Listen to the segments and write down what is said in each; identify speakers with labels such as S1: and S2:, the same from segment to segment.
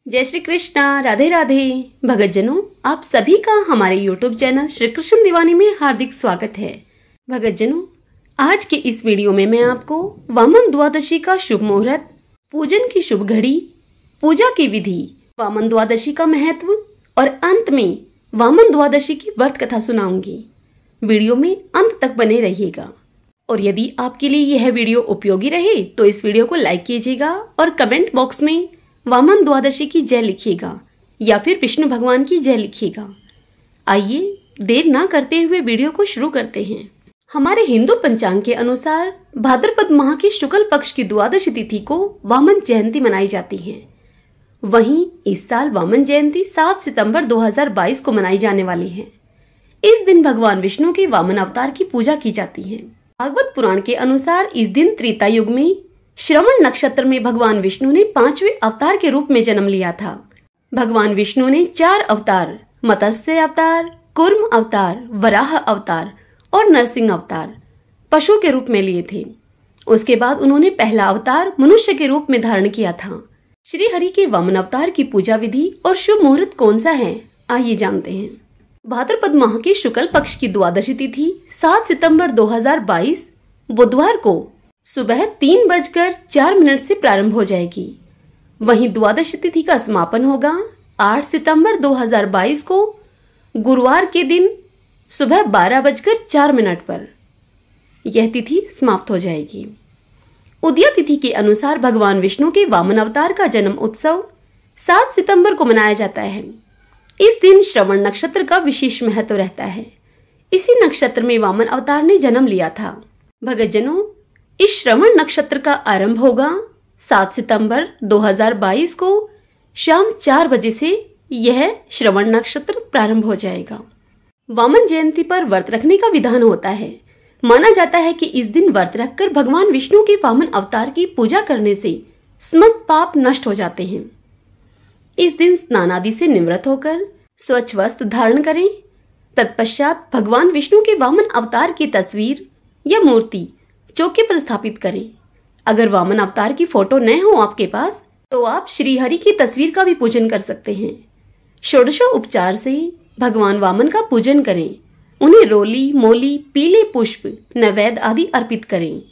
S1: जय श्री कृष्णा, राधे राधे। भगतजनों, आप सभी का हमारे YouTube चैनल श्री कृष्ण दीवानी में हार्दिक स्वागत है। भगतजनों, आज के इस वीडियो में मैं आपको वामन द्वादशी का शुभ मुहूर्त, पूजन की शुभ घड़ी, पूजा की विधि, वामन द्वादशी का महत्व और अंत में वामन द्वादशी की व्रत कथा सुनाऊंगी। वीडियो में अंत तक बने रहिएगा और यदि आपके लिए यह वीडियो उपयोगी रहे तो इस वीडियो को लाइक कीजिएगा और कमेंट बॉक्स में वामन द्वादशी की जय लिखिएगा या फिर विष्णु भगवान की जय लिखिएगा। आइए देर ना करते हुए वीडियो को शुरू करते हैं। हमारे हिंदू पंचांग के अनुसार भाद्रपद माह की शुक्ल पक्ष की द्वादशी तिथि को वामन जयंती मनाई जाती है। वहीं इस साल वामन जयंती 7 सितंबर 2022 को मनाई जाने वाली है। इस दिन भगवान विष्णु के वामन अवतार की पूजा की जाती है। भागवत पुराण के अनुसार इस दिन त्रेता युग में श्रवण नक्षत्र में भगवान विष्णु ने 5वें अवतार के रूप में जन्म लिया था। भगवान विष्णु ने 4 अवतार, मत्स्य अवतार, कूर्म अवतार, वराह अवतार और नरसिंह अवतार पशु के रूप में लिए थे। उसके बाद उन्होंने पहला अवतार मनुष्य के रूप में धारण किया था। श्री हरि के वामन अवतार की पूजा विधि और शुभ मुहूर्त कौन सा है, आइए जानते हैं। भाद्रपद माह की शुक्ल पक्ष की द्वादशी तिथि 7 सितंबर 2022 बुधवार को सुबह 3:04 से प्रारंभ हो जाएगी। वहीं द्वादशी तिथि का समापन होगा 8 सितंबर 2022 को गुरुवार के दिन सुबह 12:04 पर। यह तिथि समाप्त हो जाएगी। उदया तिथि के अनुसार भगवान विष्णु के वामन अवतार का जन्म उत्सव 7 सितंबर को मनाया जाता है। इस दिन श्रवण नक्षत्र का विशेष महत्व रहता है। इसी नक्षत्र में वामन अवतार ने जन्म लिया था। भगतजनों, इस श्रवण नक्षत्र का आरंभ होगा 7 सितंबर 2022 को शाम 4 बजे से यह श्रवण नक्षत्र प्रारंभ हो जाएगा। वामन जयंती पर व्रत रखने का विधान होता है। माना जाता है कि इस दिन व्रत रखकर भगवान विष्णु के वामन अवतार की पूजा करने से समस्त पाप नष्ट हो जाते हैं। इस दिन स्नान आदि से निवृत्त होकर स्वच्छ वस्त्र धारण करें। तत्पश्चात भगवान विष्णु के वामन अवतार की तस्वीर या मूर्ति चौके पर स्थापित करें। अगर वामन अवतार की फोटो न हो आपके पास तो आप श्री हरि की तस्वीर का भी पूजन कर सकते हैं। षोडशो उपचार से भगवान वामन का पूजन करें। उन्हें रोली, मोली, पीले पुष्प, नैवेद्य आदि अर्पित करें।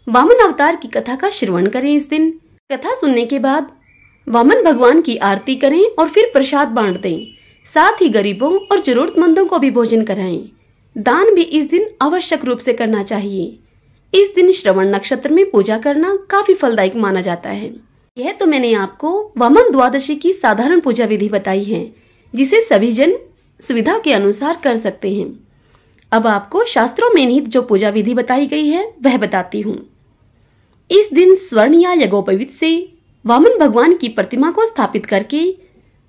S1: वामन अवतार की कथा का श्रवण करें। इस दिन कथा सुनने के बाद वामन भगवान की आरती करें और फिर प्रसाद बांट दें। साथ ही गरीबों और जरूरतमंदों को भी भोजन कराएं। दान भी इस दिन आवश्यक रूप से करना चाहिए। इस दिन श्रवण नक्षत्र में पूजा करना काफी फलदायक माना जाता है। यह तो मैंने आपको वामन द्वादशी की साधारण पूजा विधि बताई है, जिसे सभी जन सुविधा के अनुसार कर सकते हैं। अब आपको शास्त्रों में निहित जो पूजा विधि बताई गई है वह बताती हूँ। इस दिन स्वर्ण या यज्ञोपवीत से वामन भगवान की प्रतिमा को स्थापित करके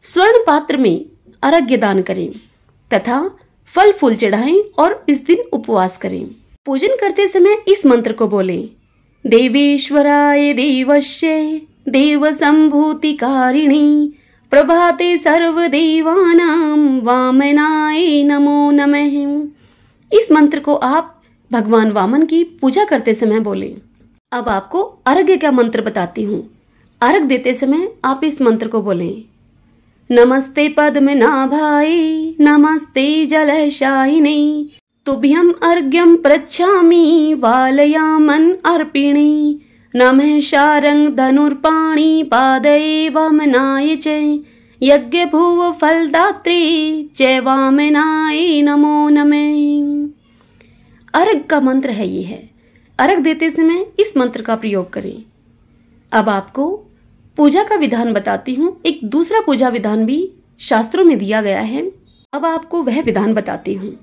S1: स्वर्ण पात्र में अर्घ्य दान करें तथा फल फूल चढ़ाएं और इस दिन उपवास करें। पूजन करते समय इस मंत्र को बोलें। देवेश्वराय देवस्य देव संभूतिकारिणी प्रभाते सर्वदेवानां वामनाय नमो नमः। इस मंत्र को आप भगवान वामन की पूजा करते समय बोलें। अब आपको अर्घ्य का मंत्र बताती हूँ। अर्घ्य देते समय आप इस मंत्र को बोलें। नमस्ते पद्मनाभाय नमस्ते जलशायिने तुभ्यं अर्घ्यं पृच्छामि वालयामन अर्पिणे नमः शारंग धनुर्पाणि पादये वामनाय च यज्ञ भुव फलदात्रे च वामनाय नमो नमः। अर्घ्य का मंत्र है ये है। अर्घ्य देते समय इस मंत्र का प्रयोग करें। अब आपको पूजा का विधान बताती हूँ। एक दूसरा पूजा विधान भी शास्त्रों में दिया गया है। अब आपको वह विधान बताती हूँ।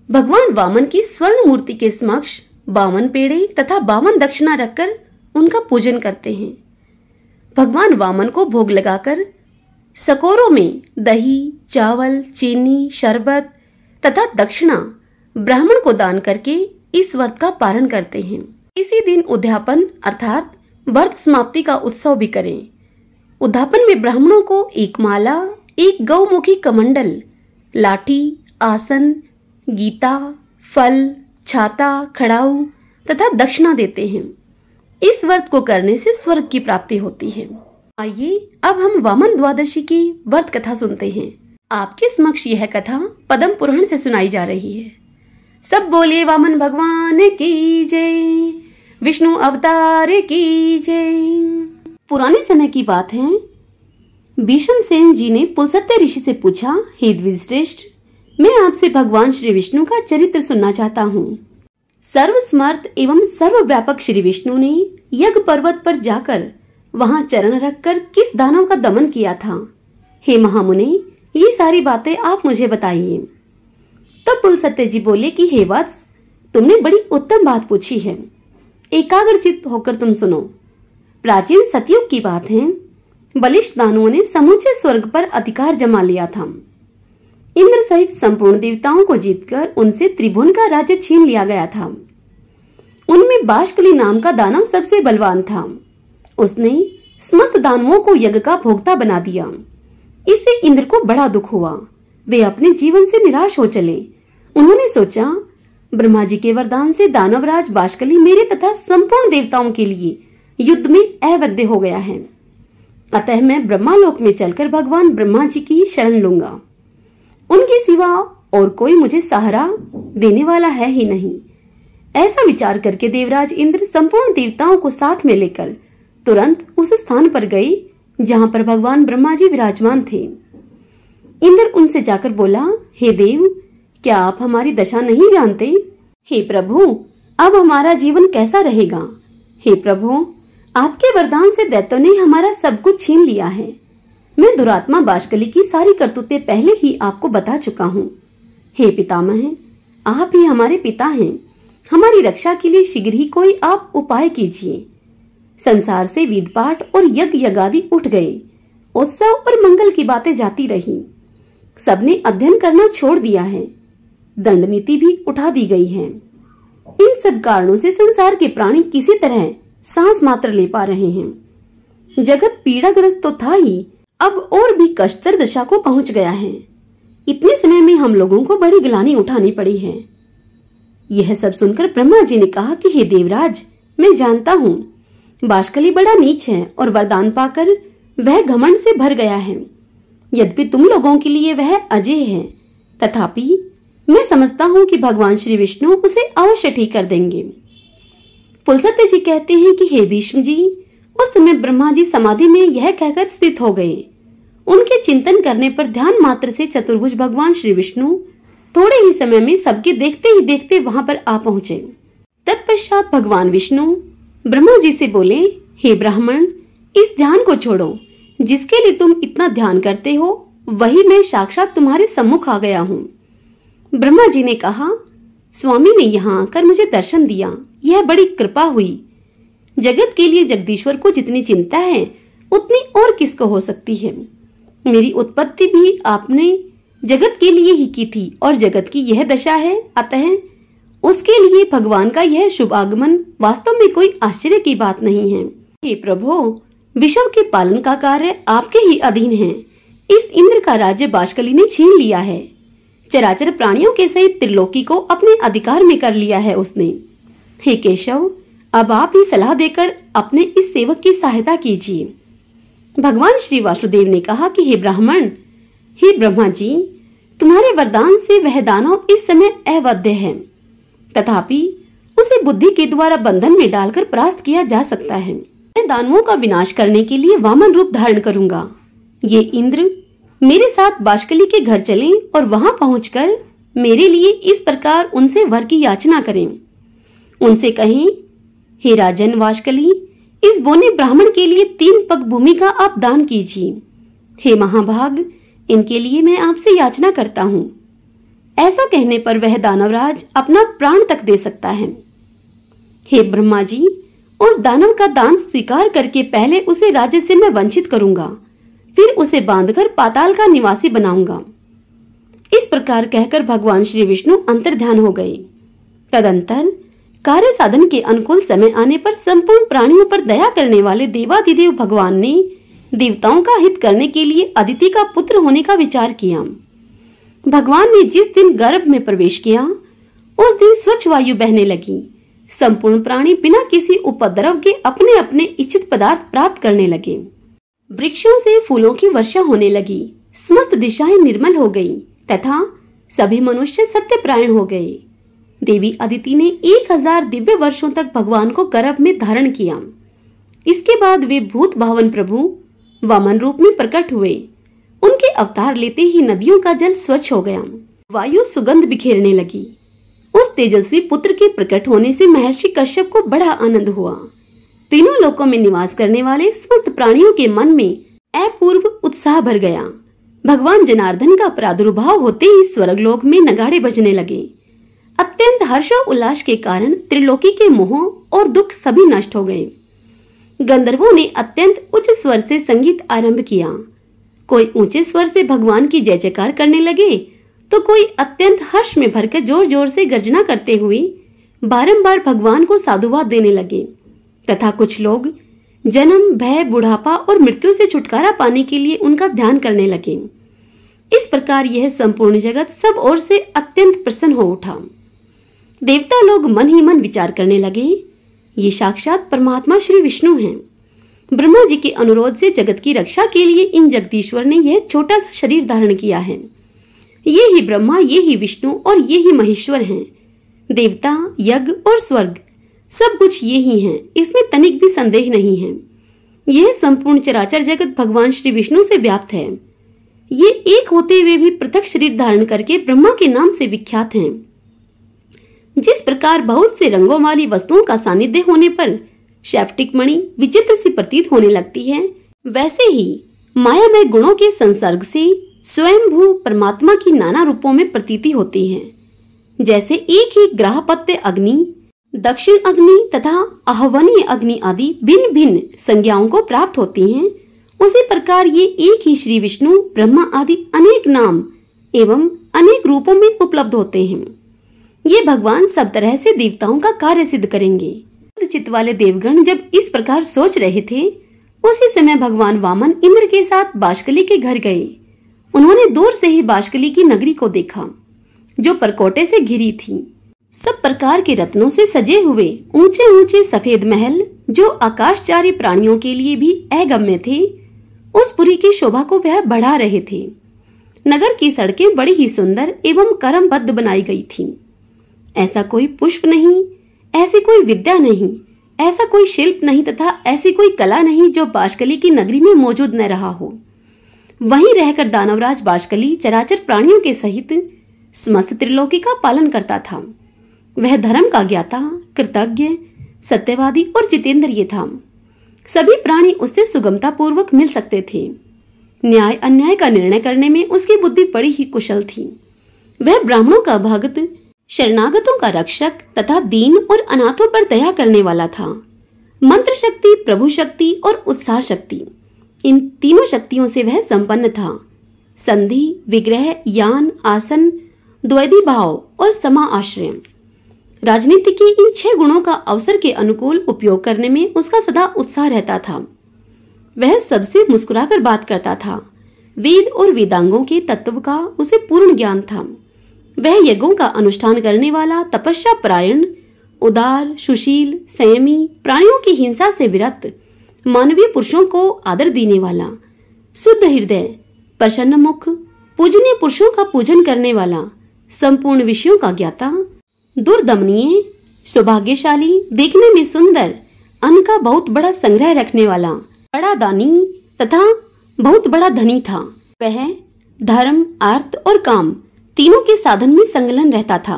S1: भगवान वामन की स्वर्ण मूर्ति के समक्ष 52 पेड़े तथा 52 दक्षिणा रखकर उनका पूजन करते हैं। भगवान वामन को भोग लगाकर सकोरों में दही, चावल, चीनी, शरबत तथा दक्षिणा ब्राह्मण को दान करके इस व्रत का पारण करते हैं। इसी दिन उद्यापन अर्थात व्रत समाप्ति का उत्सव भी करें। उद्यापन में ब्राह्मणों को एक माला, एक गौमुखी कमंडल, लाठी, आसन, गीता, फल, छाता, खड़ाऊ तथा दक्षिणा देते हैं। इस व्रत को करने से स्वर्ग की प्राप्ति होती है। आइए अब हम वामन द्वादशी की व्रत कथा सुनते हैं। आपके समक्ष यह कथा पद्म पुराण से सुनाई जा रही है। सब बोलिए वामन भगवान की जय, विष्णु अवतार की जय। पुराने समय की बात है। भीष्मसेन जी ने पुलस्त्य ऋषि से पूछा, हे द्विजश्रेष्ठ, मैं आपसे भगवान श्री विष्णु का चरित्र सुनना चाहता हूँ। सर्वसमर्थ एवं सर्वव्यापक श्री विष्णु ने यज्ञ पर्वत पर जाकर वहां चरण रखकर किस दानव का दमन किया था? हे महामुने, ये सारी बातें आप मुझे बताइए। तब पुलस्त्य जी बोले कि हे वत्स, तुमने बड़ी उत्तम बात पूछी है। एकाग्रचित्त होकर तुम सुनो। प्राचीन सतयुग की बात है। बलिष्ठ दानवों ने समूचे स्वर्ग पर अधिकार जमा लिया था। इंद्र सहित संपूर्ण देवताओं को जीतकर उनसे त्रिभुवन का राज्य छीन लिया गया था। उनमें बाष्कली नाम का दानव सबसे बलवान था। उसने समस्त दानवों को यज्ञ का भोक्ता बना दिया। इससे इंद्र को बड़ा दुख हुआ। वे अपने जीवन से निराश हो चले। उन्होंने सोचा, ब्रह्मा जी के वरदान से दानवराज बाष्कली मेरे तथा संपूर्ण देवताओं के लिए युद्ध में अवैध हो गया है। अतः मैं ब्रह्मालोक में चलकर भगवान ब्रह्मा जी की शरण लूंगा। उनके सिवा और कोई मुझे सहारा देने वाला है ही नहीं। ऐसा विचार करके देवराज इंद्र संपूर्ण देवताओं को साथ में लेकर तुरंत उस स्थान पर गए जहां पर भगवान ब्रह्मा जी विराजमान थे। इंद्र उनसे जाकर बोला, हे देव, क्या आप हमारी दशा नहीं जानते? हे प्रभु, अब हमारा जीवन कैसा रहेगा? हे प्रभु, आपके वरदान से दैत्यों ने हमारा सब कुछ छीन लिया है। मैं दुरात्मा बाष्कली की सारी करतूतें पहले ही आपको बता चुका हूँ। हे पितामह, आप ही हमारे पिता हैं। हमारी रक्षा के लिए शीघ्र ही कोई आप उपाय कीजिए। संसार से वेद पाठ और यज्ञ यज्ञादि उठ गए। उत्सव और मंगल की बातें जाती रही। सबने अध्ययन करना छोड़ दिया है। दंड नीति भी उठा दी गई है। इन सब कारणों से संसार के प्राणी किसी तरह सांस मात्र ले पा रहे हैं। जगत पीड़ाग्रस्त तो था ही, अब और भी कष्टतर दशा को पहुंच गया है। इतने समय में हम लोगों को बड़ी गिलानी उठानी पड़ी है। यह सब सुनकर ब्रह्मा जी ने कहा कि हे देवराज, मैं जानता हूँ बाष्कली बड़ा नीच है और वरदान पाकर वह घमंड से भर गया है। यद्यपि तुम लोगों के लिए वह अजय है, तथापि मैं समझता हूँ कि भगवान श्री विष्णु उसे अवश्य ठीक कर देंगे। पुलस्त्य जी कहते हैं कि हे भीष्म जी, उस समय ब्रह्मा जी समाधि में यह कहकर स्थित हो गए। उनके चिंतन करने पर ध्यान मात्र से चतुर्भुज भगवान श्री विष्णु थोड़े ही समय में सबके देखते ही देखते वहां पर आ पहुंचे। तत्पश्चात भगवान विष्णु ब्रह्मा जी से बोले, हे ब्राह्मण, इस ध्यान को छोड़ो। जिसके लिए तुम इतना ध्यान करते हो वही मैं साक्षात तुम्हारे सम्मुख आ गया हूँ। ब्रह्मा जी ने कहा, स्वामी ने यहाँ आकर मुझे दर्शन दिया, यह बड़ी कृपा हुई। जगत के लिए जगदीश्वर को जितनी चिंता है उतनी और किसको हो सकती है। मेरी उत्पत्ति भी आपने जगत के लिए ही की थी और जगत की यह दशा है, अतः उसके लिए भगवान का यह शुभ आगमन वास्तव में कोई आश्चर्य की बात नहीं है। हे प्रभु, विश्व के पालन का कार्य आपके ही अधीन है। इस इंद्र का राज्य बाष्कली ने छीन लिया है। चराचर प्राणियों के सहित त्रिलोकी को अपने अधिकार में कर लिया है उसने। हे केशव, अब आप ही सलाह देकर अपने इस सेवक की सहायता कीजिए। भगवान श्री वासुदेव ने कहा कि हे ब्राह्मण, हे ब्रह्मा जी, तुम्हारे वरदान से वह दानव इस समय अवध्य है, तथापि उसे बुद्धि के द्वारा बंधन में डालकर परास्त किया जा सकता है। मैं दानवों का विनाश करने के लिए वामन रूप धारण करूंगा। ये इंद्र मेरे साथ बाष्कली के घर चलें और वहां पहुंचकर मेरे लिए इस प्रकार उनसे वर की याचना करें। उनसे कहें, हे राजन बाष्कली, इस बोने ब्राह्मण के लिए 3 पग भूमि का आप दान कीजिए। हे महाभाग, इनके लिए मैं आपसे याचना करता हूँ। ऐसा कहने पर वह दानवराज अपना प्राण तक दे सकता है। हे ब्रह्मा जी, उस दानव का दान स्वीकार करके पहले उसे राज्य से मैं वंचित करूंगा, फिर उसे बांधकर पाताल का निवासी बनाऊंगा। इस प्रकार कहकर भगवान श्री विष्णु अंतर्ध्यान हो गए। तदंतर कार्य साधन के अनुकूल समय आने पर संपूर्ण प्राणियों पर दया करने वाले देवाधिदेव भगवान ने देवताओं का हित करने के लिए अदिति का पुत्र होने का विचार किया। भगवान ने जिस दिन गर्भ में प्रवेश किया उस दिन स्वच्छ वायु बहने लगी। संपूर्ण प्राणी बिना किसी उपद्रव के अपने अपने इच्छित पदार्थ प्राप्त करने लगे। वृक्षों से फूलों की वर्षा होने लगी, समस्त दिशाएं निर्मल हो गई तथा सभी मनुष्य सत्यपरायण हो गए। देवी अदिति ने 1000 दिव्य वर्षों तक भगवान को गर्भ में धारण किया। इसके बाद वे भूत भावन प्रभु वामन रूप में प्रकट हुए। उनके अवतार लेते ही नदियों का जल स्वच्छ हो गया, वायु सुगंध बिखेरने लगी। उस तेजस्वी पुत्र के प्रकट होने से महर्षि कश्यप को बड़ा आनंद हुआ। तीनों लोकों में निवास करने वाले समस्त प्राणियों के मन में अपूर्व उत्साह भर गया। भगवान जनार्दन का प्रादुर्भाव होते ही स्वर्गलोक में नगाड़े बजने लगे। अत्यंत हर्ष और उल्लास के कारण त्रिलोकी के मोह और दुख सभी नष्ट हो गए। गंधर्वों ने अत्यंत उच्च स्वर से संगीत आरंभ किया। कोई ऊंचे स्वर से भगवान की जय जयकार करने लगे तो कोई अत्यंत हर्ष में भरकर जोर जोर से गर्जना करते हुए बारंबार भगवान को साधुवाद देने लगे तथा कुछ लोग जन्म, भय, बुढ़ापा और मृत्यु से छुटकारा पाने के लिए उनका ध्यान करने लगे। इस प्रकार यह संपूर्ण जगत सब ओर से अत्यंत प्रसन्न हो उठा। देवता लोग मन ही मन विचार करने लगे, ये साक्षात परमात्मा श्री विष्णु हैं। ब्रह्मा जी के अनुरोध से जगत की रक्षा के लिए इन जगदीश्वर ने यह छोटा सा शरीर धारण किया है। ये ही ब्रह्मा, ये ही विष्णु और ये ही महेश्वर हैं। देवता, यज्ञ और स्वर्ग सब कुछ ये ही हैं, इसमें तनिक भी संदेह नहीं है। यह संपूर्ण चराचर जगत भगवान श्री विष्णु से व्याप्त है। ये एक होते हुए भी पृथक शरीर धारण करके ब्रह्मा के नाम से विख्यात हैं। जिस प्रकार बहुत से रंगों वाली वस्तुओं का सानिध्य होने पर शैप्टिक मणि विचित्र सी प्रतीत होने लगती है, वैसे ही मायामय गुणों के संसर्ग से स्वयंभू परमात्मा की नाना रूपों में प्रतीति होती है। जैसे एक ही ग्राहपत्य अग्नि, दक्षिण अग्नि तथा आहवनीय अग्नि आदि भिन्न भिन्न संज्ञाओं को प्राप्त होती हैं, उसी प्रकार ये एक ही श्री विष्णु, ब्रह्मा आदि अनेक नाम एवं अनेक रूपों में उपलब्ध होते हैं। ये भगवान सब तरह से देवताओं का कार्य सिद्ध करेंगे। चित्त वाले देवगण जब इस प्रकार सोच रहे थे, उसी समय भगवान वामन इंद्र के साथ बाष्कली के घर गए। उन्होंने दूर से ही बाष्कली की नगरी को देखा, जो परकोटे से घिरी थी। सब प्रकार के रत्नों से सजे हुए ऊंचे ऊंचे सफेद महल, जो आकाशचारी प्राणियों के लिए भी अगम्य थे, उस पुरी की शोभा को वह बढ़ा रहे थे। नगर की सड़कें बड़ी ही सुंदर एवं क्रमबद्ध बनाई गई थीं। ऐसा कोई पुष्प नहीं, ऐसी कोई विद्या नहीं, ऐसा कोई शिल्प नहीं तथा ऐसी कोई कला नहीं जो बाष्कली की नगरी में मौजूद न रहा हो। वहीं रहकर दानवराज बाष्कली चराचर प्राणियों के सहित समस्त त्रिलोकी का पालन करता था। वह धर्म का ज्ञाता, कृतज्ञ, सत्यवादी और जितेंद्रिय था। सभी प्राणी उससे सुगमता पूर्वक मिल सकते थे। न्याय अन्याय का निर्णय करने में उसकी बुद्धि बड़ी ही कुशल थी। वह ब्राह्मणों का भक्त, शरणागतों का रक्षक तथा दीन और अनाथों पर दया करने वाला था। मंत्र शक्ति, प्रभु शक्ति और उत्साह शक्ति, इन तीनों शक्तियों से वह संपन्न था। संधि, विग्रह, यान, आसन, द्वैधी भाव और समा आश्रय, राजनीति के इन 6 गुणों का अवसर के अनुकूल उपयोग करने में उसका सदा उत्साह रहता था। वह सबसे मुस्कुराकर बात करता था। वेद और वेदांगों के तत्व का उसे पूर्ण ज्ञान था। वह यज्ञों का अनुष्ठान करने वाला, तपस्या परायण, उदार, सुशील, संयमी, प्राणियों की हिंसा से विरक्त, मानवीय पुरुषों को आदर देने वाला, शुद्ध हृदय, प्रसन्न मुख, पूजनीय पुरुषों का पूजन करने वाला, संपूर्ण विषयों का ज्ञाता, दुर्दमनीय, सौभाग्यशाली, देखने में सुंदर, अन्न का बहुत बड़ा संग्रह रखने वाला, बड़ा दानी तथा बहुत बड़ा धनी था। वह धर्म, अर्थ और काम तीनों के साधन में संलग्न रहता था।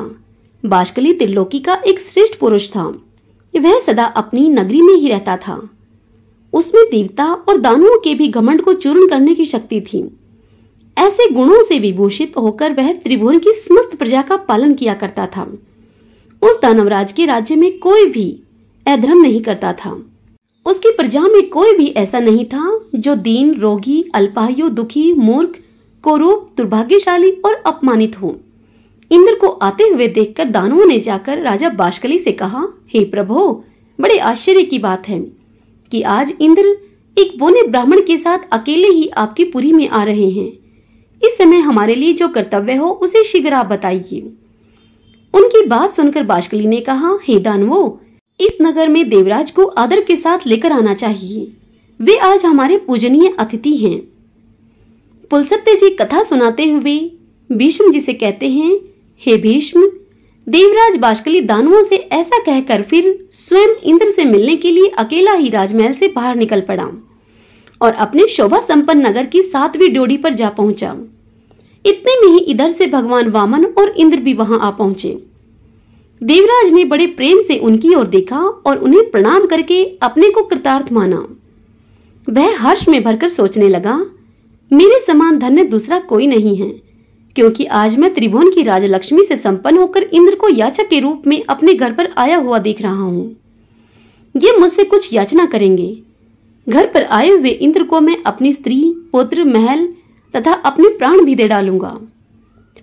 S1: बाष्कली त्रिलोकी का एक श्रेष्ठ पुरुष था। वह सदा अपनी नगरी में ही रहता था। उसमें देवता और दानवों के भी घमंड को चूर्ण करने की शक्ति थी। ऐसे गुणों से विभूषित होकर वह त्रिभुवन की समस्त प्रजा का पालन किया करता था। उस दानवराज के राज्य में कोई भी अधर्म नहीं करता था। उसकी प्रजा में कोई भी ऐसा नहीं था जो दीन, रोगी, अल्पायु, दुखी, मूर्ख, कुरूप, दुर्भाग्यशाली और अपमानित हो। इंद्र को आते हुए देखकर दानवों ने जाकर राजा बाष्कली से कहा, हे प्रभु, बड़े आश्चर्य की बात है कि आज इंद्र एक बोने ब्राह्मण के साथ अकेले ही आपकी पुरी में आ रहे हैं। इस समय हमारे लिए जो कर्तव्य हो उसे शीघ्र आप बताइए। उनकी बात सुनकर बाष्कली ने कहा, हे दानवों, इस नगर में देवराज को आदर के साथ लेकर आना चाहिए। वे आज हमारे पूजनीय अतिथि हैं। पुलस्त्य जी कथा सुनाते हुए भीष्म जी से कहते हैं, हे भीष्म, देवराज बाष्कली दानवों से ऐसा कहकर फिर स्वयं इंद्र से मिलने के लिए अकेला ही राजमहल से बाहर निकल पड़ा और अपने शोभा संपन्न नगर की 7वीं ड्योढ़ी पर जा पहुंचा। इतने में ही इधर से भगवान वामन और इंद्र भी वहां आ पहुंचे। देवराज ने बड़े प्रेम से उनकी ओर देखा और उन्हें प्रणाम करके अपने को कृतार्थ माना। वह हर्ष में भरकर सोचने लगा, मेरे समान धन्य दूसरा कोई नहीं है, क्योंकि आज मैं त्रिभुवन की राजलक्ष्मी से संपन्न होकर इंद्र को याचक के रूप में अपने घर पर आया हुआ देख रहा हूँ। ये मुझसे कुछ याचना करेंगे। घर पर आए हुए इंद्र को मैं अपनी स्त्री, पुत्र, महल तथा अपने प्राण भी दे डालूंगा।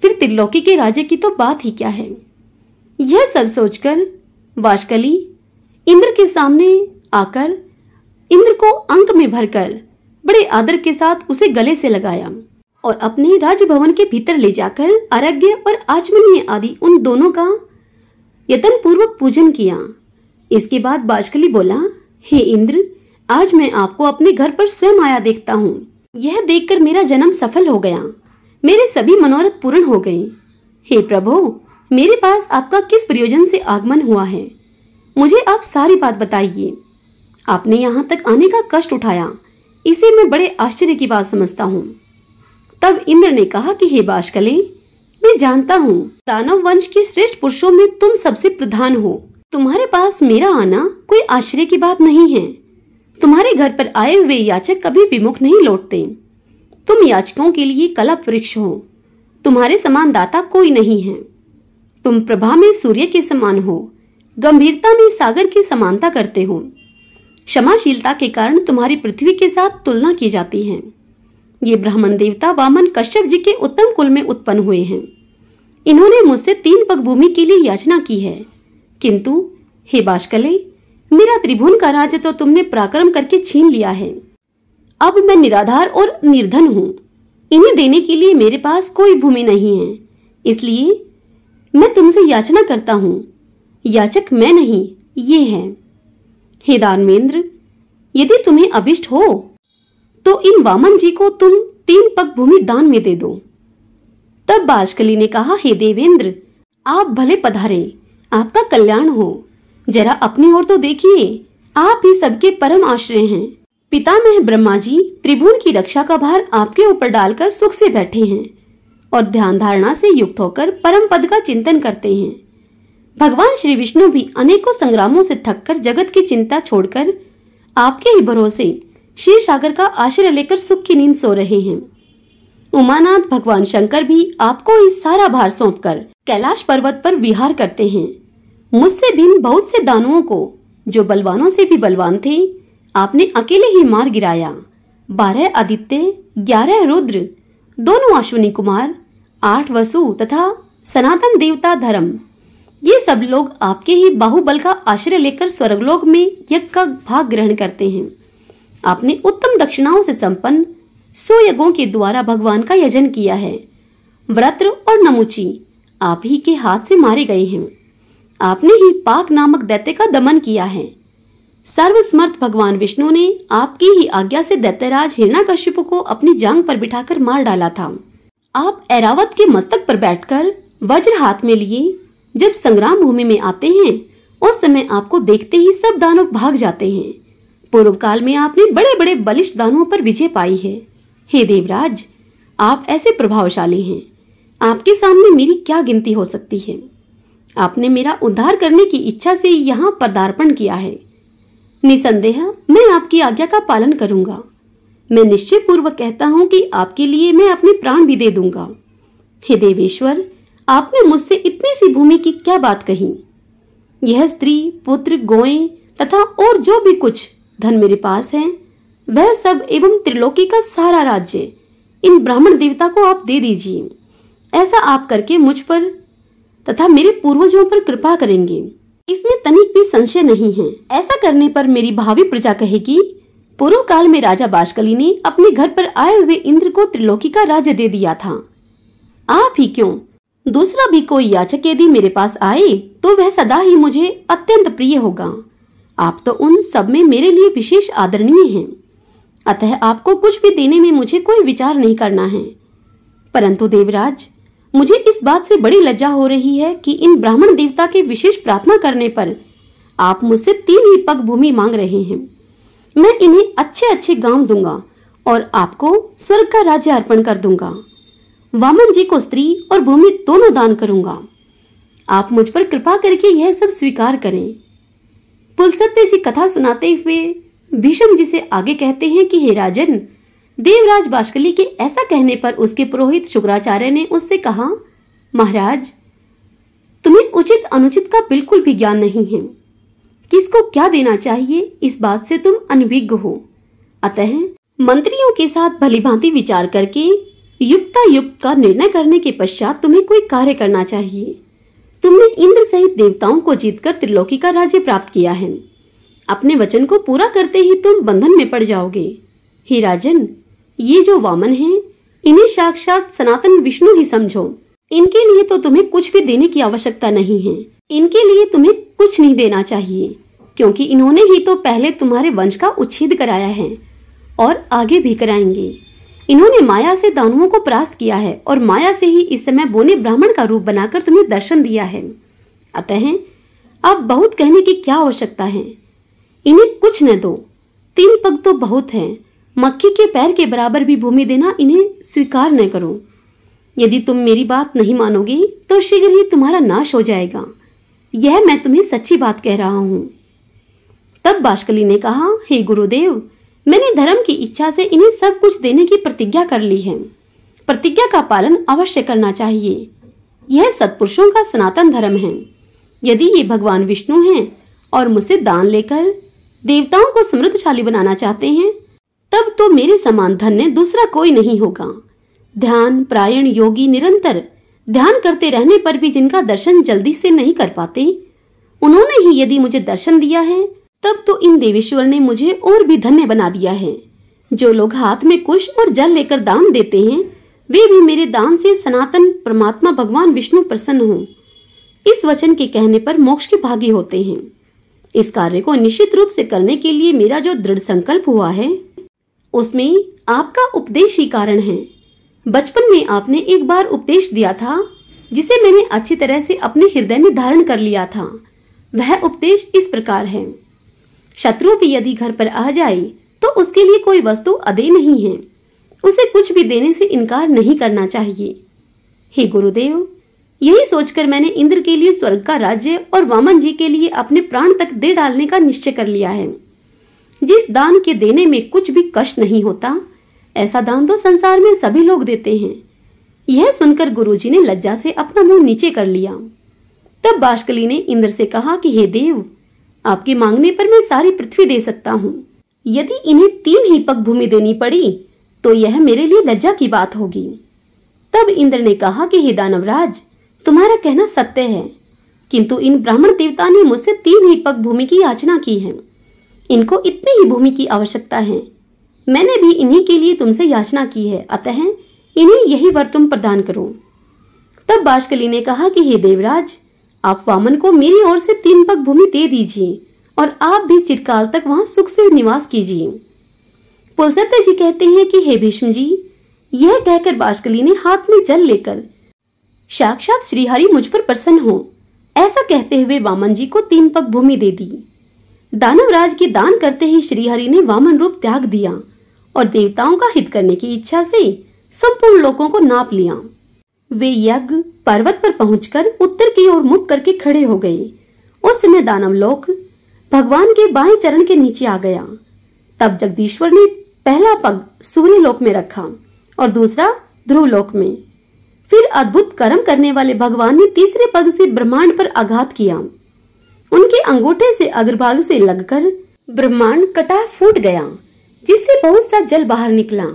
S1: फिर त्रिलोकी के राज्य की तो बात ही क्या है। यह सब सोचकर बाष्कली इंद्र के सामने आकर इंद्र को अंक में भरकर बड़े आदर के साथ उसे गले से लगाया और अपने राजभवन के भीतर ले जाकर अर्घ्य और आचमनीय आदि उन दोनों का यत्न पूर्वक पूजन किया। इसके बाद बाष्कली बोला, हे इंद्र, आज मैं आपको अपने घर पर स्वयं आया देखता हूँ। यह देखकर मेरा जन्म सफल हो गया, मेरे सभी मनोरथ पूर्ण हो गए। हे प्रभु, मेरे पास आपका किस प्रयोजन से आगमन हुआ है, मुझे आप सारी बात बताइए। आपने यहाँ तक आने का कष्ट उठाया, इसे मैं बड़े आश्चर्य की बात समझता हूँ। तब इंद्र ने कहा कि हे बाष्कले, मैं जानता हूँ दानव वंश के श्रेष्ठ पुरुषों में तुम सबसे प्रधान हो। तुम्हारे पास मेरा आना कोई आश्चर्य की बात नहीं है। तुम्हारे घर पर आए हुए याचक कभी विमुख नहीं लौटते। तुम याचकों के लिए कल्प वृक्ष हो। तुम्हारे समान दाता कोई नहीं है। तुम प्रभा में सूर्य के समान हो, गंभीरता में सागर की समानता करते हो। क्षमाशीलता के कारण तुम्हारी पृथ्वी के साथ तुलना की जाती है। ये ब्राह्मण देवता वामन कश्यप जी के उत्तम कुल में उत्पन्न हुए हैं। इन्होंने मुझसे 3 पग भूमि के लिए याचना की है, किंतु हे बाष्कले, मेरा त्रिभुवन का राज्य तो तुमने पराक्रम करके छीन लिया है। अब मैं निराधार और निर्धन हूँ। इन्हें देने के लिए मेरे पास कोई भूमि नहीं है, इसलिए मैं तुमसे याचना करता हूँ। याचक मैं नहीं, ये है। हे दानवेंद्र, यदि तुम्हें अभिष्ट हो तो इन वामन जी को तुम 3 पग भूमि दान में दे दो। तब बाष्कली ने कहा, हे देवेंद्र, आप भले पधारे, आपका कल्याण हो। जरा अपनी ओर तो देखिए, आप ही सबके परम आश्रय हैं। पितामह ब्रह्मा जी त्रिभुवन की रक्षा का भार आपके ऊपर डालकर सुख से बैठे हैं और ध्यान धारणा से युक्त होकर परम पद का चिंतन करते हैं। भगवान श्री विष्णु भी अनेकों संग्रामों से थककर जगत की चिंता छोड़कर आपके ही भरोसे क्षीर सागर का आश्रय लेकर सुख की नींद सो रहे हैं। उमानाथ भगवान शंकर भी आपको इस सारा भार सौंपकर कैलाश पर्वत पर विहार करते हैं। मुझसे भिन्न बहुत से दानवों को, जो बलवानों से भी बलवान थे, आपने अकेले ही मार गिराया। 12 आदित्य, 11 रुद्र, दोनों अश्विनी कुमार, 8 वसु तथा सनातन देवता धर्म, ये सब लोग आपके ही बाहुबल का आश्रय लेकर स्वर्गलोक में यज्ञ का भाग ग्रहण करते हैं। आपने उत्तम दक्षिणाओं से संपन्न 100 यज्ञों के द्वारा भगवान का यजन किया है। व्रत्र और नमुची आप ही के हाथ से मारे गए हैं। आपने ही पाक नामक दैत्य का दमन किया है। सर्वसमर्थ भगवान विष्णु ने आपकी ही आज्ञा से दैत्यराज हिरण्यकश्यप को अपनी जांघ पर बिठाकर मार डाला था। आप ऐरावत के मस्तक पर बैठकर वज्र हाथ में लिए जब संग्राम भूमि में आते हैं, उस समय आपको देखते ही सब दानव भाग जाते हैं। पूर्व काल में आपने बड़े बड़े बलिष्ठ दानवों पर विजय पाई है। हे देवराज, आप ऐसे प्रभावशाली हैं, आपके सामने मेरी क्या गिनती हो सकती है। आपने मेरा उद्धार करने की इच्छा से यहाँ पदार्पण किया है। निसंदेह मैं आपकी आज्ञा का पालन करूंगा। मैं निश्चय पूर्वक कहता हूँ कि आपके लिए मैं अपने प्राण भी दे दूंगा। हे देवेश्वर, आपने मुझसे इतनी सी भूमि की क्या बात कही। यह स्त्री, पुत्र, गौएं तथा और जो भी कुछ धन मेरे पास है, वह सब एवं त्रिलोकी का सारा राज्य इन ब्राह्मण देवता को आप दे दीजिए। ऐसा आप करके मुझ पर तथा मेरे पूर्वजों पर कृपा करेंगे, इसमें तनिक भी संशय नहीं है। ऐसा करने पर मेरी भावी प्रजा कहेगी, पूर्व काल में राजा बाष्कली ने अपने घर पर आए हुए इंद्र को त्रिलोकी का राज्य दे दिया था। आप ही क्यों, दूसरा भी कोई याचक यदि मेरे पास आए तो वह सदा ही मुझे अत्यंत प्रिय होगा। आप तो उन सब में मेरे लिए विशेष आदरणीय हैं। अतः आपको कुछ भी देने में मुझे कोई विचार नहीं करना है। परंतु देवराज, मुझे इस बात से बड़ी लज्जा हो रही है कि इन ब्राह्मण देवता के विशेष प्रार्थना करने पर आप मुझसे 3 ही पग भूमि मांग रहे हैं। मैं इन्हें अच्छे अच्छे गांव दूंगा और आपको स्वर्ग का राज्य अर्पण कर दूंगा। वामन जी को स्त्री और भूमि दोनों दान करूंगा। आप मुझ पर कृपा करके यह सब स्वीकार करें। पुलस्त्य जी कथा सुनाते हुए भीष्म जी से आगे कहते हैं कि हे राजन, देवराज बाष्कली के ऐसा कहने पर उसके पुरोहित शुक्राचार्य ने उससे कहा, महाराज, तुम्हें उचित अनुचित का बिल्कुल भी ज्ञान नहीं है। किसको क्या देना चाहिए इस बात से तुम अनभिज्ञ हो। अतः मंत्रियों के साथ भलीभांति विचार करके युक्तायुक्त का निर्णय करने के पश्चात तुम्हें कोई कार्य करना चाहिए। तुमने इंद्र सहित देवताओं को जीतकर त्रिलोकी का राज्य प्राप्त किया है। अपने वचन को पूरा करते ही तुम बंधन में पड़ जाओगे। हे राजन, ये जो वामन हैं, इन्हें साक्षात सनातन विष्णु ही समझो। इनके लिए तो तुम्हें कुछ भी देने की आवश्यकता नहीं है। इनके लिए तुम्हें कुछ नहीं देना चाहिए, क्योंकि इन्होंने ही तो पहले तुम्हारे वंश का उच्छेद कराया है और आगे भी कराएंगे। इन्होंने माया से दानवों को परास्त किया है और माया से ही इस समय बोने ब्राह्मण का रूप बनाकर तुम्हें दर्शन दिया है। अतः अब बहुत कहने की क्या आवश्यकता है। इन्हें कुछ न दो। 3 पग तो बहुत है। मक्खी के पैर के बराबर भी भूमि देना इन्हें स्वीकार न करो। यदि तुम मेरी बात नहीं मानोगे तो शीघ्र ही तुम्हारा नाश हो जाएगा। यह मैं तुम्हें सच्ची बात कह रहा हूँ। तब बाष्कली ने कहा, हे गुरुदेव, मैंने धर्म की इच्छा से इन्हें सब कुछ देने की प्रतिज्ञा कर ली है। प्रतिज्ञा का पालन अवश्य करना चाहिए। यह सत्पुरुषों का सनातन धर्म है। यदि ये भगवान विष्णु हैं और मुझसे दान लेकर देवताओं को समृद्धशाली बनाना चाहते हैं, तब तो मेरे समान धन्य दूसरा कोई नहीं होगा। ध्यान प्रायण योगी निरंतर ध्यान करते रहने पर भी जिनका दर्शन जल्दी से नहीं कर पाते, उन्होंने ही यदि मुझे दर्शन दिया है, तब तो इन देवेश्वर ने मुझे और भी धन्य बना दिया है। जो लोग हाथ में कुश और जल लेकर दान देते हैं, वे भी मेरे दान से सनातन परमात्मा भगवान विष्णु प्रसन्न हों। इस वचन के कहने पर मोक्ष के भागी होते हैं। इस कार्य को निश्चित रूप से करने के लिए मेरा जो दृढ़ संकल्प हुआ है, उसमें आपका उपदेश ही कारण है। बचपन में आपने एक बार उपदेश दिया था, जिसे मैंने अच्छी तरह से अपने हृदय में धारण कर लिया था। वह उपदेश इस प्रकार है, शत्रु भी यदि घर पर आ जाए तो उसके लिए कोई वस्तु अदेय नहीं है। उसे कुछ भी देने से इनकार नहीं करना चाहिए। हे गुरुदेव, यही सोचकर मैंने इंद्र के लिए स्वर्ग का राज्य और वामन जी के लिए अपने प्राण तक दे डालने का निश्चय कर लिया है। जिस दान के देने में कुछ भी कष्ट नहीं होता, ऐसा दान तो संसार में सभी लोग देते हैं। यह सुनकर गुरुजी ने लज्जा से अपना मुंह नीचे कर लिया। तब बाष्कली ने इंद्र से कहा कि हे देव, आपके मांगने पर मैं सारी पृथ्वी दे सकता हूँ। यदि इन्हें 3 ही पग भूमि देनी पड़ी तो यह मेरे लिए लज्जा की बात होगी। तब इंद्र ने कहा कि हे दानवराज, तुम्हारा कहना सत्य है, किंतु इन ब्राह्मण देवता ने मुझसे 3 ही पग भूमि की याचना की है। इनको इतनी ही भूमि की आवश्यकता है। मैंने भी इन्हीं के लिए तुमसे याचना की है, अतः इन्हें यही वर तुम प्रदान करो। तब बाष्कली ने कहा कि हे देवराज, आप वामन को मेरी ओर से 3 पग भूमि दे दीजिए और आप भी चिरकाल तक वहां सुख से निवास कीजिए। पुलस्त्य जी कहते हैं कि हे भीष्म जी, यह कहकर बाष्कली ने हाथ में जल लेकर साक्षात श्रीहरि मुझ पर प्रसन्न हो, ऐसा कहते हुए वामन जी को 3 पग भूमि दे दी। दानवराज के दान करते ही श्रीहरि ने वामन रूप त्याग दिया और देवताओं का हित करने की इच्छा से संपूर्ण लोकों को नाप लिया। वे यज्ञ पर्वत पर पहुंचकर उत्तर की ओर मुख करके खड़े हो गए। उस समय दानव लोक भगवान के बाएं चरण के नीचे आ गया। तब जगदीश्वर ने पहला पग सूर्य लोक में रखा और दूसरा ध्रुव लोक में। फिर अद्भुत कर्म करने वाले भगवान ने तीसरे पग से ब्रह्मांड पर आघात किया। उनके अंगूठे से अग्रभाग से लगकर ब्रह्मांड कटा फूट गया, जिससे बहुत सा जल बाहर निकला।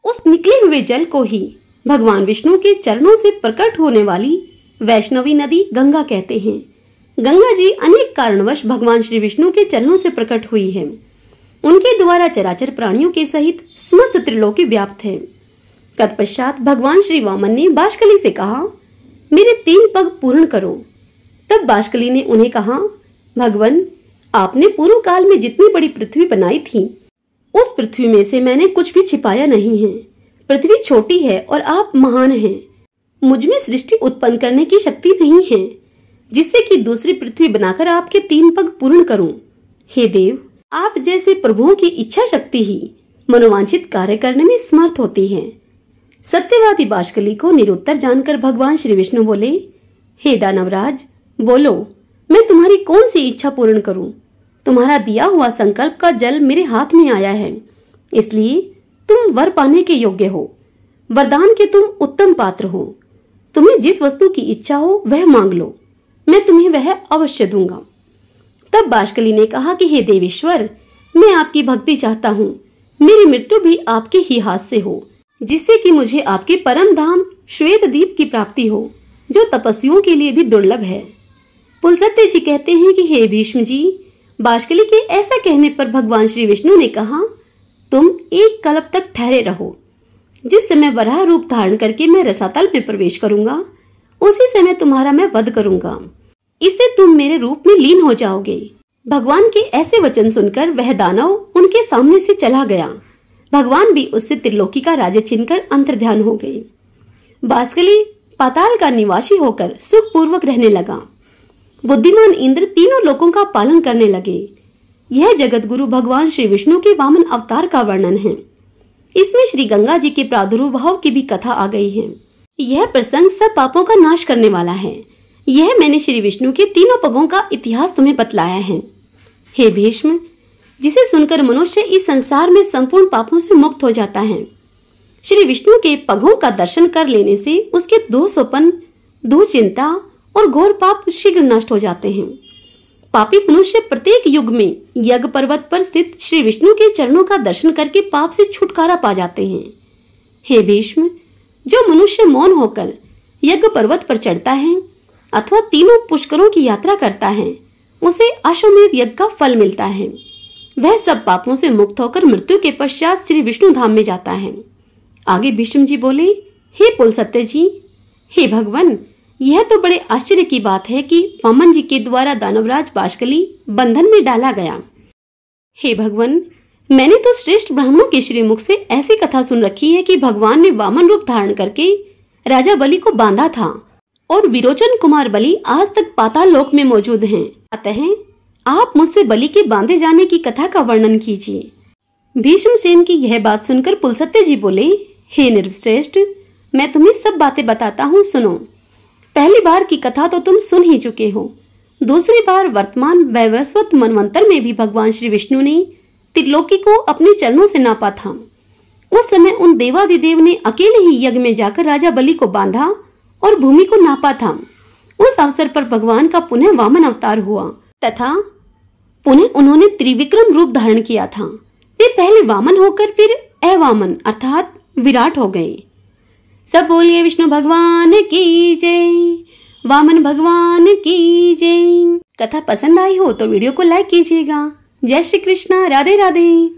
S1: उस निकले हुए जल को ही भगवान विष्णु के चरणों से प्रकट होने वाली वैष्णवी नदी गंगा कहते हैं। गंगा जी अनेक कारणवश भगवान श्री विष्णु के चरणों से प्रकट हुई है। उनके द्वारा चराचर प्राणियों के सहित समस्त त्रिलोकी व्याप्त है। तत्पश्चात भगवान श्री वामन ने बाष्कली से कहा, मेरे 3 पग पूर्ण करो। तब बाष्कली ने उन्हें कहा, भगवन, आपने पूर्व काल में जितनी बड़ी पृथ्वी बनाई थी, उस पृथ्वी में से मैंने कुछ भी छिपाया नहीं है। पृथ्वी छोटी है और आप महान हैं। मुझ में सृष्टि उत्पन्न करने की शक्ति नहीं है जिससे कि दूसरी पृथ्वी बनाकर आपके 3 पग पूर्ण करूं। हे देव, आप जैसे प्रभुओं की इच्छा शक्ति ही मनोवांछित कार्य करने में समर्थ होती है। सत्यवादी बाष्कली को निरुत्तर जानकर भगवान श्री विष्णु बोले, हे दानवराज, बोलो, मैं तुम्हारी कौन सी इच्छा पूर्ण करूं? तुम्हारा दिया हुआ संकल्प का जल मेरे हाथ में आया है, इसलिए तुम वर पाने के योग्य हो। वरदान के तुम उत्तम पात्र हो। तुम्हें जिस वस्तु की इच्छा हो वह मांग लो, मैं तुम्हें वह अवश्य दूंगा। तब बाष्कली ने कहा कि हे देवेश्वर, मैं आपकी भक्ति चाहता हूँ। मेरी मृत्यु भी आपके ही हाथ से हो, जिससे कि मुझे आपके परम धाम श्वेत द्वीप की प्राप्ति हो, जो तपस्वियों के लिए भी दुर्लभ है। पुलस्त्य जी कहते हैं कि हे भीष्म जी, बाष्कली के ऐसा कहने पर भगवान श्री विष्णु ने कहा, तुम 1 कल्प तक ठहरे रहो। जिस समय वराह रूप धारण करके मैं रसातल में प्रवेश करूंगा, उसी समय तुम्हारा मैं वध करूंगा। इससे तुम मेरे रूप में लीन हो जाओगे। भगवान के ऐसे वचन सुनकर वह दानव उनके सामने से चला गया। भगवान भी उससे त्रिलोकी का राज्य छीनकर अंतर्ध्यान हो गए। बाष्कली पाताल का निवासी होकर सुखपूर्वक रहने लगा। बुद्धिमान इंद्र तीनों लोकों का पालन करने लगे। यह जगत गुरु भगवान श्री विष्णु के वामन अवतार का वर्णन है। इसमें श्री गंगा जी के प्रादुर्भाव की भी कथा आ गई है। यह प्रसंग सब पापों का नाश करने वाला है। यह मैंने श्री विष्णु के तीनों पगों का इतिहास तुम्हें बतलाया है। हे भीष्म, जिसे सुनकर मनुष्य इस संसार में संपूर्ण पापों से मुक्त हो जाता है। श्री विष्णु के पगों का दर्शन कर लेने से उसके दोषोपन, दुचिंता और घोर पाप शीघ्र नष्ट हो जाते हैं। पापी मनुष्य प्रत्येक युग में यज्ञ पर्वत पर स्थित श्री विष्णु के चरणों का दर्शन करके पाप से छुटकारा पा जाते हैं। हे भीष्म, जो मनुष्य मौन होकर यज्ञ पर्वत पर चढ़ता है अथवा तीनों पुष्करों की यात्रा करता है, उसे अश्वमेध यज्ञ का फल मिलता है। वह सब पापों से मुक्त होकर मृत्यु के पश्चात श्री विष्णु धाम में जाता है। आगे भीष्म जी बोले, हे पुलस्त्य जी, हे भगवान, यह तो बड़े आश्चर्य की बात है कि वामन जी के द्वारा दानवराज बाष्कली बंधन में डाला गया। हे भगवान, मैंने तो श्रेष्ठ ब्राह्मणों के श्रीमुख से ऐसी कथा सुन रखी है कि भगवान ने वामन रूप धारण करके राजा बलि को बांधा था और विरोचन कुमार बलि आज तक पाताल लोक में मौजूद हैं। अतः आप मुझसे बलि के बांधे जाने की कथा का वर्णन कीजिए। भीष्मसेन की यह बात सुनकर पुलस्त्य जी बोले, हे निर्श्रेष्ठ, मैं तुम्हें सब बातें बताता हूँ, सुनो। पहली बार की कथा तो तुम सुन ही चुके हो। दूसरी बार वर्तमान वैवस्वत मनवंतर में भी भगवान श्री विष्णु ने त्रिलोकी को अपने चरणों से नापा था। उस समय उन देवादिदेव ने अकेले ही यज्ञ में जाकर राजा बलि को बांधा और भूमि को नापा था। उस अवसर पर भगवान का पुनः वामन अवतार हुआ तथा पुनः उन्होंने त्रिविक्रम रूप धारण किया था। वे पहले वामन होकर फिर अवामन अर्थात विराट हो गए। सब बोलिए विष्णु भगवान की जय, वामन भगवान की जय। कथा पसंद आई हो तो वीडियो को लाइक कीजिएगा। जय श्री कृष्णा, राधे राधे।